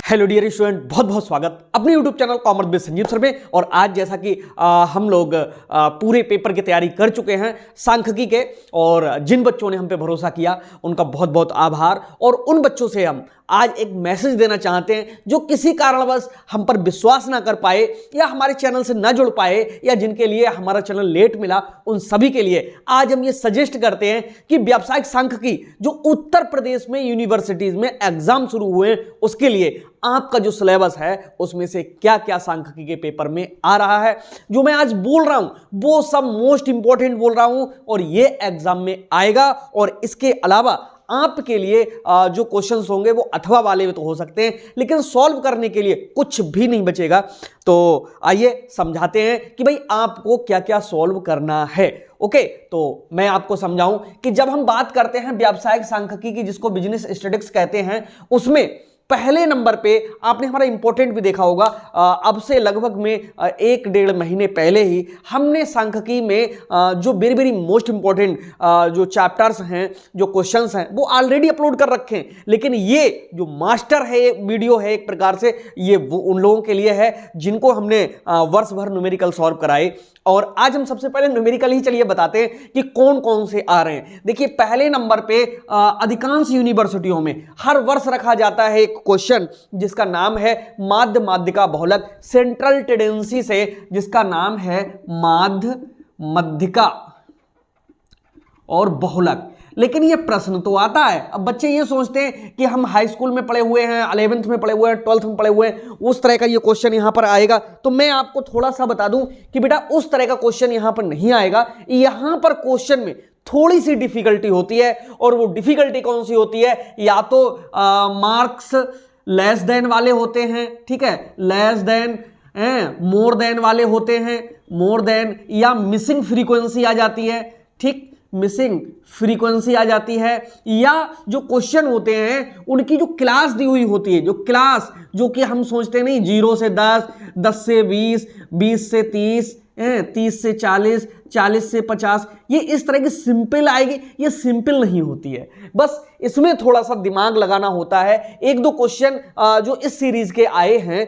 Hello dear student, बहुत बहुत स्वागत अपने YouTube channel commerce base Sanjeev sir में। और आज जैसा कि हम लोग पूरे पेपर की तैयारी कर चुके हैं सांख्यिकी के, और जिन बच्चों ने हम पे भरोसा किया उनका बहुत बहुत आभार। और उन बच्चों से हम आज एक मैसेज देना चाहते हैं जो किसी कारणवश हम पर विश्वास ना कर पाए या हमारे चैनल से ना जुड़ पाए या जिनके लिए हमारा चैनल लेट मिला, उन सभी के लिए आज हम ये सजेस्ट करते हैं कि व्यावसायिक सांख्यिकी जो उत्तर प्रदेश में यूनिवर्सिटीज में एग्जाम शुरू हुए हैं उसके लिए आपका जो सिलेबस है उसमें से क्या क्या सांख्यिकी के पेपर में आ रहा है, जो मैं आज बोल रहा हूं वो सब मोस्ट इंपॉर्टेंट बोल रहा हूं और ये एग्जाम में आएगा। और इसके अलावा आपके लिए जो क्वेश्चंस होंगे वो अथवा वाले तो हो सकते हैं, लेकिन सॉल्व करने के लिए कुछ भी नहीं बचेगा। तो आइए समझाते हैं कि भाई आपको क्या क्या सॉल्व करना है। ओके, तो मैं आपको समझाऊं कि जब हम बात करते हैं व्यावसायिक सांख्यिकी की, जिसको बिजनेस स्टैटिस्टिक्स कहते हैं, उसमें पहले नंबर पे आपने हमारा इंपॉर्टेंट भी देखा होगा। अब से लगभग में 1-1.5 महीने पहले ही हमने सांख्यिकी में जो वेरी वेरी मोस्ट इंपॉर्टेंट जो चैप्टर्स हैं, जो क्वेश्चंस हैं, वो ऑलरेडी अपलोड कर रखे हैं। लेकिन ये जो मास्टर है वीडियो है एक प्रकार से, ये वो उन लोगों के लिए है जिनको हमने वर्ष भर न्यूमेरिकल सॉल्व कराए। और आज हम सबसे पहले न्यूमेरिकल ही चलिए बताते हैं कि कौन कौन से आ रहे हैं। देखिए, पहले नंबर पे अधिकांश यूनिवर्सिटियों में हर वर्ष रखा जाता है एक क्वेश्चन जिसका नाम है माध्य माध्यिका बहुलक, सेंट्रल टेंडेंसी से, जिसका नाम है माध्य माध्यिका और बहुलक। लेकिन ये प्रश्न तो आता है। अब बच्चे ये सोचते हैं कि हम हाई स्कूल में पढ़े हुए हैं, 11th में पढ़े हुए हैं, 12th में पढ़े हुए हैं, उस तरह का ये क्वेश्चन यहां पर आएगा। तो मैं आपको थोड़ा सा बता दूं कि बेटा उस तरह का क्वेश्चन यहां पर नहीं आएगा। यहां पर क्वेश्चन में थोड़ी सी डिफिकल्टी होती है, और वो डिफिकल्टी कौन सी होती है? या तो मार्क्स लेस देन वाले होते हैं, ठीक है, लेस देन, मोर देन वाले होते हैं, मोर देन, या मिसिंग फ्रीक्वेंसी आ जाती है, ठीक, मिसिंग फ्रीक्वेंसी आ जाती है, या जो क्वेश्चन होते हैं उनकी जो क्लास दी हुई होती है, जो क्लास जो कि हम सोचते नहीं 0 से 10, 10 से 20, 20 से 30, 30 से 40, 40 से 50, ये इस तरह की सिंपल आएगी। ये सिंपल नहीं होती है, बस इसमें थोड़ा सा दिमाग लगाना होता है। एक दो क्वेश्चन जो इस सीरीज के आए हैं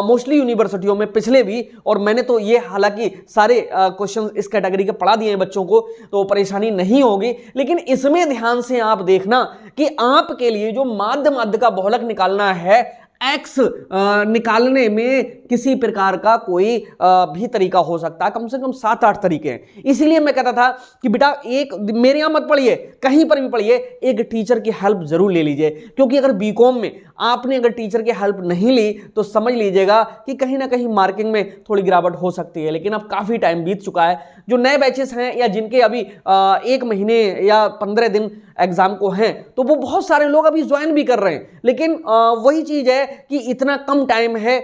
मोस्टली यूनिवर्सिटियों में पिछले भी, और मैंने तो ये हालांकि सारे क्वेश्चन इस कैटेगरी के पढ़ा दिए हैं बच्चों को, तो परेशानी नहीं होगी। लेकिन इसमें ध्यान से आप देखना कि आपके लिए जो माध्य माध्यिका बहुलक निकालना है, एक्स निकालने में किसी प्रकार का कोई भी तरीका हो सकता है, कम से कम 7-8 तरीके हैं। इसीलिए मैं कहता था कि बेटा एक मेरे यहां मत पढ़िए, कहीं पर भी पढ़िए, एक टीचर की हेल्प जरूर ले लीजिए। क्योंकि अगर बीकॉम में आपने अगर टीचर की हेल्प नहीं ली तो समझ लीजिएगा कि कहीं ना कहीं मार्किंग में थोड़ी गिरावट हो सकती है। लेकिन अब काफी टाइम बीत चुका है। जो नए बैचेस हैं या जिनके अभी 1 महीने या 15 दिन एग्जाम को हैं, तो वो बहुत सारे लोग अभी ज्वाइन भी कर रहे हैं। लेकिन वही चीज है कि इतना कम टाइम है,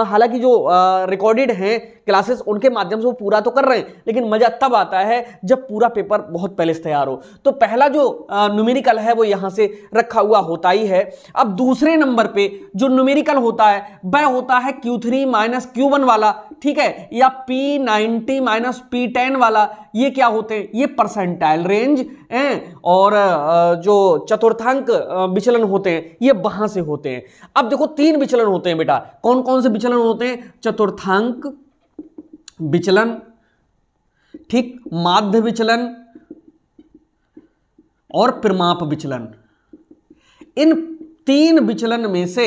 हालांकि जो रिकॉर्डेड हैं क्लासेस उनके माध्यम से वो पूरा तो कर रहे हैं, लेकिन मजा तब आता है जब पूरा पेपर बहुत पहले से तैयार हो। तो पहला जो न्यूमेरिकल है वो यहां से रखा हुआ होता ही है। अब दूसरे नंबर पे जो न्यूमेरिकल होता है वह होता है Q3 माइनस Q1 वाला, ठीक है, या P90 माइनस P10 वाला। ये क्या होते हैं? ये परसेंटाइल रेंज और जो चतुर्थांक विचलन होते हैं ये वहां से होते हैं। अब देखो 3 विचलन होते हैं बेटा। कौन कौन से विचलन होते हैं? चतुर्थांक विचलन, ठीक, माध्य विचलन और परिमाप विचलन। इन 3 विचलन में से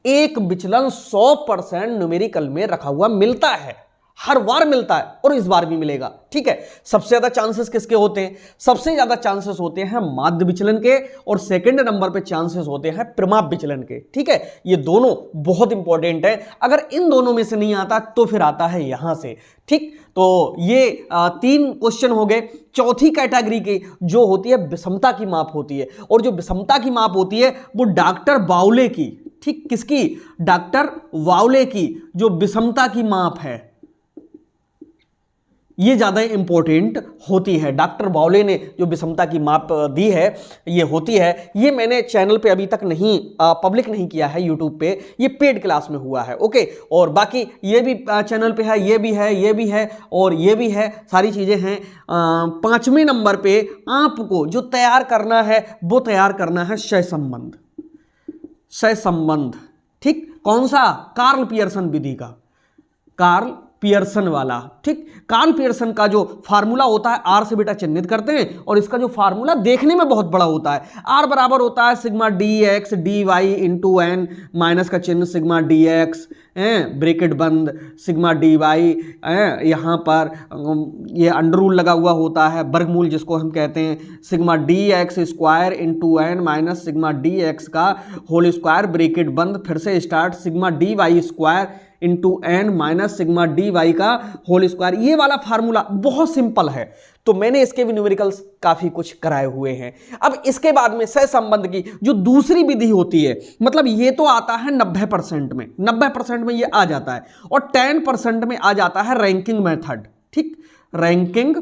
एक विचलन 100% न्यूमेरिकल में रखा हुआ मिलता है, हर बार मिलता है, और इस बार भी मिलेगा, ठीक है। सबसे ज्यादा चांसेस किसके होते हैं? सबसे ज्यादा चांसेस होते हैं माध्य विचलन के, और सेकंड नंबर पे चांसेस होते हैं परिमाप विचलन के, ठीक है। ये दोनों बहुत इंपॉर्टेंट है। अगर इन दोनों में से नहीं आता तो फिर आता है यहां से, ठीक। तो ये 3 क्वेश्चन हो गए। चौथी कैटेगरी की जो होती है विषमता की माप होती है, और जो विषमता की माप होती है वो डॉक्टर बाउले की, ठीक, किसकी? डॉक्टर बाउले की जो विषमता की माप है ये ज्यादा इंपॉर्टेंट होती है। डॉक्टर बाउले ने जो विषमता की माप दी है ये होती है। ये मैंने चैनल पे अभी तक नहीं पब्लिक नहीं किया है यूट्यूब पे, ये पेड क्लास में हुआ है, ओके। और बाकी ये भी चैनल पे है, ये भी है, ये भी है और ये भी है, सारी चीजें हैं। 5वें नंबर पे आपको जो तैयार करना है वो तैयार करना है सहसंबंध, सहसंबंध, ठीक, कौन सा? कार्ल पियर्सन विधि का, कार्ल पियर्सन वाला। ठीक, कार्ल पियर्सन का जो फार्मूला होता है, आर से बेटा चिन्हित करते हैं, और इसका जो फार्मूला देखने में बहुत बड़ा होता है। आर बराबर होता है sigma D X D Y into N, minus का चिन्ह सिग्मा डी एक्स, ब्रैकेट बंद, सिग्मा डी वाई, यहाँ पर ये अंडर रूल लगा हुआ होता है, वर्गमूल जिसको हम कहते हैं, sigma D X square into N minus sigma D X का होल स्क्वायर, ब्रैकेट बंद, फिर से start, sigma D Y square into N minus sigma D Y का होल स्क्वायर। ये वाला फार्मूला बहुत सिंपल है, तो मैंने इसके भी न्यूमेरिकल्स काफी कुछ कराए हुए हैं। अब इसके बाद में सहसंबंध की जो दूसरी विधि होती है, मतलब ये तो आता है 90% में, 90% में ये आ जाता है, और 10% में आ जाता है रैंकिंग मेथड। ठीक, रैंकिंग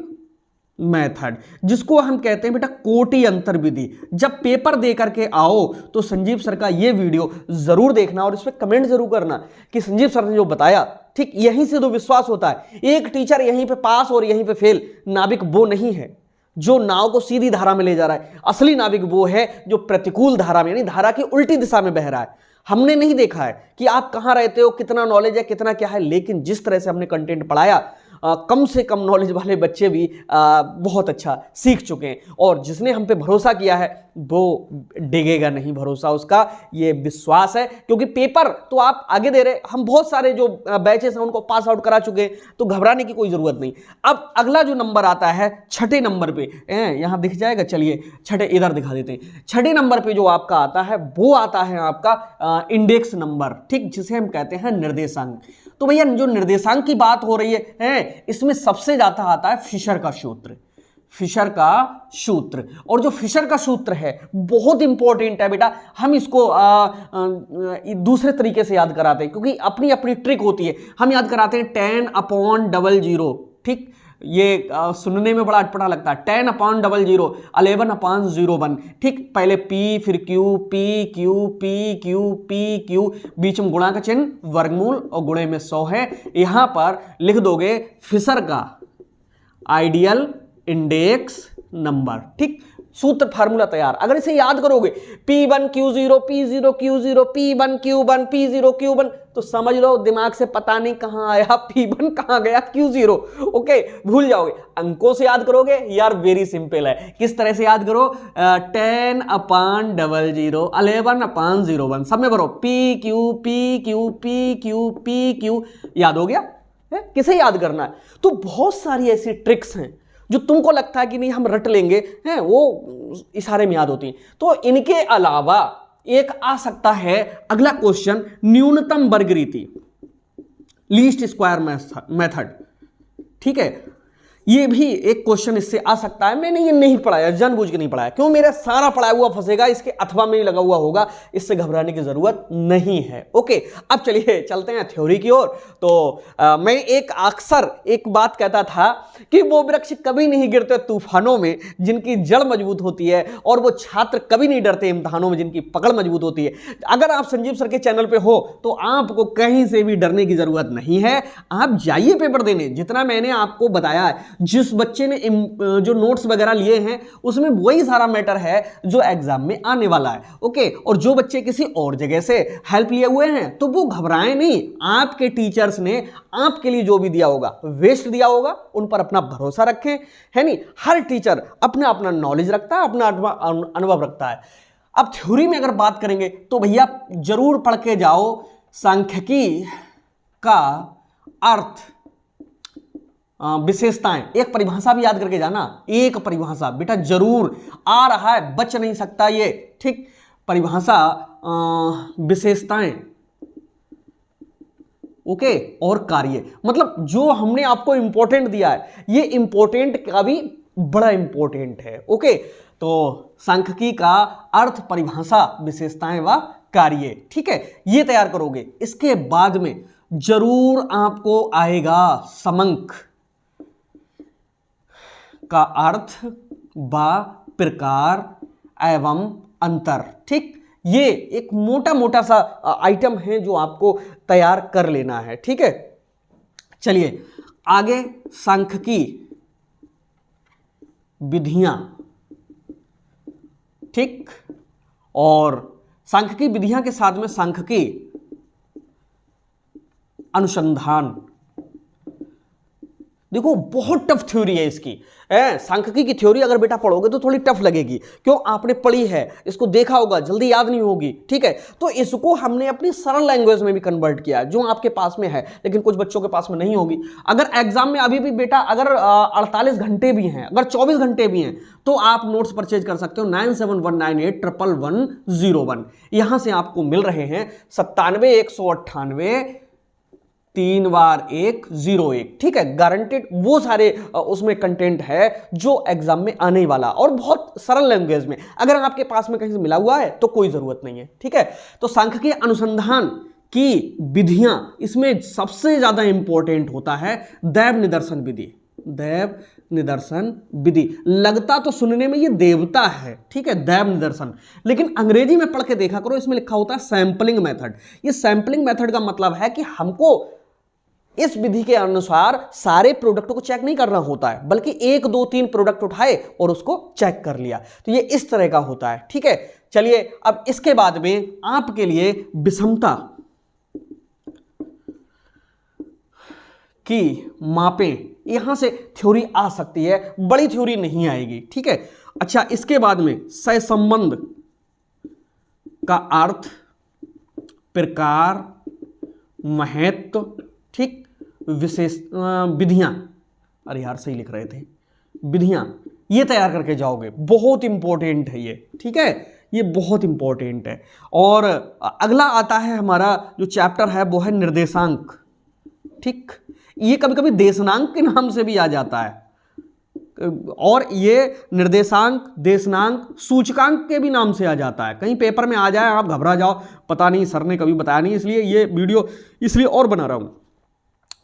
मेथड जिसको हम कहते हैं बेटा कोटि अंतर विधि। जब पेपर दे करके आओ तो संजीव सर का ये वीडियो जरूर देखना और इस पर कमेंट जरूर करना कि संजीव सर ने जो बताया, ठीक, यहीं से तो विश्वास होता है। एक टीचर यहीं पे पास और यहीं पे फेल, नाविक वो नहीं है जो नाव को सीधी धारा में ले जा रहा है। असली नाविक वो है जो प्रतिकूल धारा में, यानी धारा की उल्टी दिशा में बह रहा है। हमने नहीं देखा है कि आप कहां रहते हो, कितना नॉलेज है, कितना क्या है, लेकिन जिस तरह से हमने कंटेंट पढ़ाया, कम से कम नॉलेज वाले बच्चे भी बहुत अच्छा सीख चुके हैं, और जिसने हम पे भरोसा किया है वो डिगेगा नहीं भरोसा उसका, ये विश्वास है। क्योंकि पेपर तो आप आगे दे रहे, हम बहुत सारे जो बैचेस हैं उनको पास आउट करा चुके हैं, तो घबराने की कोई जरूरत नहीं। अब अगला जो नंबर आता है छठे नंबर पे, यहां दिख जाएगा, चलिए छठे इधर दिखा देते हैं। छठे नंबर पे जो आपका आता है वो आता है आपका इंडेक्स नंबर, ठीक, जिसे हम कहते हैं निर्देशांक। तो भैया जो निर्देशांक की बात हो रही है, इसमें सबसे ज्यादा आता है फिशर का सूत्र, फिशर का सूत्र। और जो फिशर का सूत्र है बहुत इंपॉर्टेंट है बेटा, हम इसको दूसरे तरीके से याद कराते हैं, क्योंकि अपनी अपनी ट्रिक होती है। हम याद कराते हैं 10/00, ठीक, ये सुनने में बड़ा अटपटा लगता है, 10/00, 11/01, ठीक, पहले P फिर Q, P Q P Q P Q, बीच में गुणा का चिन्ह, वर्गमूल, और गुणे में 100 है। यहां पर लिख दोगे फिशर का आइडियल इंडेक्स नंबर, ठीक, सूत्र फार्मूला तैयार। अगर इसे याद करोगे P1 Q0 P0 Q0 P1 Q1 P0 Q1, तो समझ लो दिमाग से पता नहीं कहां आया P1, कहां गया Q0, ओके, भूल जाओगे। अंकों से याद करोगे यार, वेरी सिंपल है। किस तरह से याद करो, 10/00, 11/01, सब में भरो P Q P Q P Q P Q, याद हो गया है? किसे याद करना है? तो बहुत सारी ऐसी ट्रिक्स हैं जो तुमको लगता है कि नहीं हम रट लेंगे, हैं, वो इशारे में याद होती हैं। तो इनके अलावा एक आ सकता है अगला क्वेश्चन, न्यूनतम वर्ग रीति, लीस्ट स्क्वायर मेथड, ठीक है, ये भी एक क्वेश्चन इससे आ सकता है। मैंने ये नहीं पढ़ाया, जानबूझ के नहीं पढ़ाया, क्यों, मेरा सारा पढ़ाया हुआ फंसेगा, इसके अथवा में ही लगा हुआ होगा, इससे घबराने की जरूरत नहीं है। ओके, अब चलिए चलते हैं थ्योरी की ओर। तो मैं अक्सर एक बात कहता था कि वो वृक्ष कभी नहीं गिरते तूफानों में जिनकी जड़ मजबूत होती है, और वो छात्र कभी नहीं डरते इम्तिहानों में जिनकी पकड़ मजबूत होती है। अगर आप संजीव सर के चैनल पे हो तो आपको कहीं से भी डरने की जरूरत नहीं है, आप जाइए पेपर देने। जितना मैंने आपको बताया है, जिस बच्चे ने जो नोट्स वगैरह लिए हैं उसमें वही सारा मैटर है जो एग्जाम में आने वाला है। ओके, और जो बच्चे किसी और जगह से हेल्प लिए हुए हैं तो वो घबराएं नहीं, आपके टीचर्स ने आपके लिए जो भी दिया होगा, वेस्ट दिया होगा, उन पर अपना भरोसा रखें, है नहीं। हर टीचर अपना अपना नॉलेज रखता है, अपना अनुभव रखता है। अब थ्योरी में अगर बात करेंगे तो भैया जरूर पढ़ के जाओ सांख्यिकी का अर्थ, विशेषताएं। एक परिभाषा भी याद करके जाना, एक परिभाषा बेटा जरूर आ रहा है, बच नहीं सकता ये, ठीक, परिभाषा, विशेषताएं, ओके, और कार्य। मतलब जो हमने आपको इंपॉर्टेंट दिया है, ये इंपॉर्टेंट का भी बड़ा इंपॉर्टेंट है। ओके, तो सांख्यिकी का अर्थ, परिभाषा, विशेषताएं व कार्य, ठीक है, ये तैयार करोगे। इसके बाद में जरूर आपको आएगा समंक का अर्थ व प्रकार एवं अंतर, ठीक, ये एक मोटा मोटा सा आइटम है जो आपको तैयार कर लेना है, ठीक है। चलिए आगे, सांख्यिकी विधियां, ठीक, और सांख्यिकी विधियां के साथ में सांख्यिकी अनुसंधान। देखो बहुत टफ थ्योरी है इसकी, सांख्यिकी की थ्योरी अगर बेटा पढ़ोगे तो थोड़ी टफ लगेगी, क्यों, आपने पढ़ी है, इसको देखा होगा, जल्दी याद नहीं होगी, ठीक है। तो इसको हमने अपनी सरल लैंग्वेज में भी कन्वर्ट किया, जो आपके पास में है, लेकिन कुछ बच्चों के पास में नहीं होगी। अगर एग्जाम में अभी भी बेटा अगर 48 घंटे भी हैं, अगर 24 घंटे भी हैं, तो आप नोट्स परचेज कर सकते हो 9719811101। यहां से आपको मिल रहे हैं 97 198 3 बार 101, ठीक है, गारंटेड। वो सारे उसमें कंटेंट है जो एग्जाम में आने वाला, और बहुत सरल लैंग्वेज में। अगर आपके पास में कहीं से मिला हुआ है तो कोई जरूरत नहीं है, ठीक है। तो सांख्यिकीय अनुसंधान की विधियां, इसमें सबसे ज्यादा इंपॉर्टेंट होता है दैव निदर्शन विधि। दैव निदर्शन विधि लगता तो सुनने में ये देवता है, ठीक है, दैव निदर्शन, लेकिन अंग्रेजी में पढ़ के देखा करो, इसमें लिखा होता है सैंपलिंग मेथड। ये सैंपलिंग मेथड का मतलब है कि हमको इस विधि के अनुसार सारे प्रोडक्ट को चेक नहीं करना होता है, बल्कि 1 2 3 प्रोडक्ट उठाए और उसको चेक कर लिया। तो ये इस तरह का होता है, ठीक है। चलिए अब इसके बाद में आपके लिए विषमता की मापें, यहां से थ्योरी आ सकती है, बड़ी थ्योरी नहीं आएगी, ठीक है। अच्छा, इसके बाद में सहसंबंध का अर्थ, प्रकार, महत्व, ठीक, विशेष विधियां, अरे यार सही लिख रहे थे, विधियां, ये तैयार करके जाओगे, बहुत इंपॉर्टेंट है ये, ठीक है, ये बहुत इंपॉर्टेंट है। और अगला आता है हमारा जो चैप्टर है वो है निर्देशांक, ठीक, ये कभी कभी देशनांक के नाम से भी आ जाता है, और ये निर्देशांक, देशनांक, सूचकांक के भी नाम से आ जाता है। कहीं पेपर में आ जाए आप घबरा जाओ, पता नहीं सर ने कभी बताया नहीं, इसलिए ये वीडियो इसलिए और बना रहा हूं।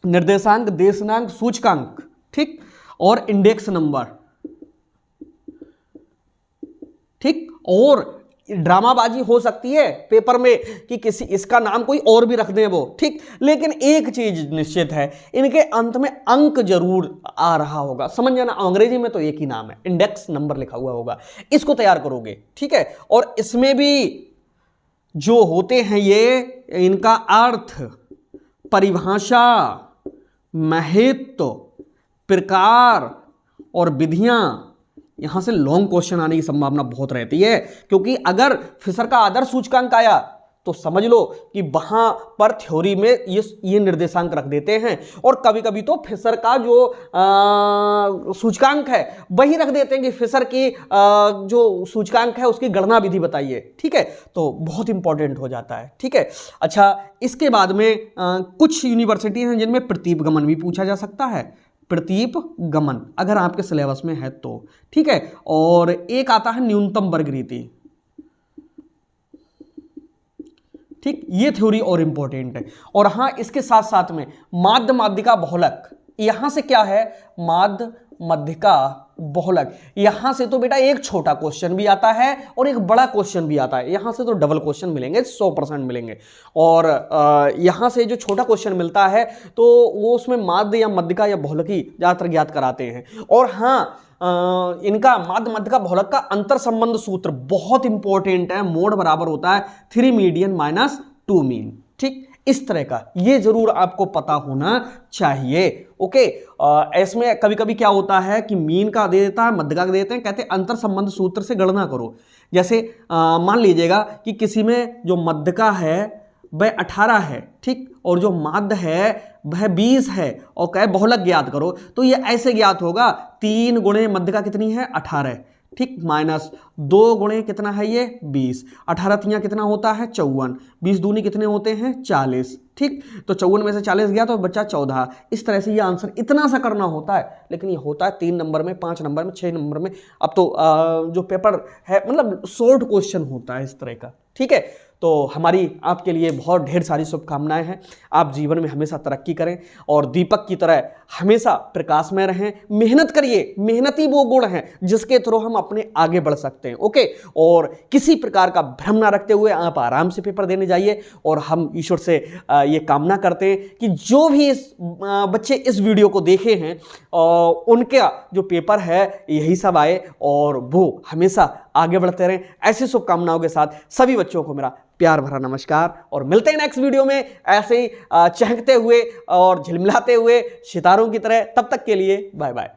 निर्देशांक, देशनांक, सूचकांक, ठीक, और इंडेक्स नंबर, ठीक। और ड्रामाबाजी हो सकती है पेपर में कि किसी इसका नाम कोई और भी रख दें वो, ठीक, लेकिन एक चीज निश्चित है, इनके अंत में अंक जरूर आ रहा होगा, समझ जाना। अंग्रेजी में तो एक ही नाम है, इंडेक्स नंबर लिखा हुआ होगा, इसको तैयार करोगे, ठीक है। और इसमें भी जो होते हैं ये, इनका अर्थ, परिभाषा, महत्व, प्रकार और विधियां, यहां से लॉन्ग क्वेश्चन आने की संभावना बहुत रहती है, क्योंकि अगर फिशर का आदर्श सूचकांक आया तो समझ लो कि वहां पर थ्योरी में ये निर्देशांक रख देते हैं, और कभी कभी तो फिशर का जो सूचकांक है वही रख देते हैं कि फिशर की जो सूचकांक है उसकी गणना विधि बताइए, ठीक है। तो बहुत इंपॉर्टेंट हो जाता है, ठीक है। अच्छा, इसके बाद में कुछ यूनिवर्सिटी हैं जिनमें प्रतीप गमन भी पूछा जा सकता है, प्रतीप गमन अगर आपके सिलेबस में है तो, ठीक है। और एक आता है न्यूनतम वर्ग रीति, ठीक, ये थ्योरी और इंपॉर्टेंट है। और हां, इसके साथ साथ में माध्य माध्यिका बहुलक, यहां से क्या है, माध्य माध्यिका बहुलक, यहां से तो बेटा एक छोटा क्वेश्चन भी आता है और एक बड़ा क्वेश्चन भी आता है, यहां से तो डबल क्वेश्चन मिलेंगे, 100% मिलेंगे। और यहां से जो छोटा क्वेश्चन मिलता है तो वो उसमें माध्य या माध्यिका या बहुलकी ज्यादातर ज्ञात कराते हैं। और हाँ, इनका माध्य माध्यिका बहुलक का अंतर संबंध सूत्र बहुत इंपॉर्टेंट है, मोड बराबर होता है 3 मीडियन माइनस 2 मीन, ठीक, इस तरह का, ये जरूर आपको पता होना चाहिए, ओके। इसमें कभी कभी क्या होता है कि मीन का दे देता है, माध्यिका का दे देते हैं, कहते हैं अंतर संबंध सूत्र से गणना करो। जैसे मान लीजिएगा कि किसी में जो माध्यिका है वह 18 है, ठीक, और जो माध्य है वह 20 है, और कहे बहुलक ज्ञात करो, तो ये ऐसे ज्ञात होगा 3 गुणे माध्यिका कितनी है 18, ठीक, माइनस 2 गुणे कितना है ये 20, 18 तियां कितना होता है 54, 20 दूनी कितने होते हैं 40, ठीक। तो 54 में से 40 गया तो बच्चा 14। इस तरह से ये आंसर इतना सा करना होता है, लेकिन ये होता है 3 नंबर में, 5 नंबर में, 6 नंबर में। अब तो जो पेपर है मतलब शॉर्ट क्वेश्चन होता है इस तरह का, ठीक है। तो हमारी आपके लिए बहुत ढेर सारी शुभकामनाएं हैं, आप जीवन में हमेशा तरक्की करें और दीपक की तरह हमेशा प्रकाश में रहें, मेहनत करिए, मेहनत ही वो गुण है जिसके थ्रू हम अपने आगे बढ़ सकते हैं, ओके। और किसी प्रकार का भ्रम ना रखते हुए आप आराम से पेपर देने जाइए, और हम ईश्वर से ये कामना करते हैं कि जो भी बच्चे इस वीडियो को देखे हैं उनका जो पेपर है यही सब आए, और वो हमेशा आगे बढ़ते रहें। ऐसी शुभकामनाओं के साथ सभी बच्चों को मेरा प्यार भरा नमस्कार और मिलते हैं नेक्स्ट वीडियो में ऐसे ही चहकते हुए और झिलमिलाते हुए सितारों की तरह। तब तक के लिए बाय बाय।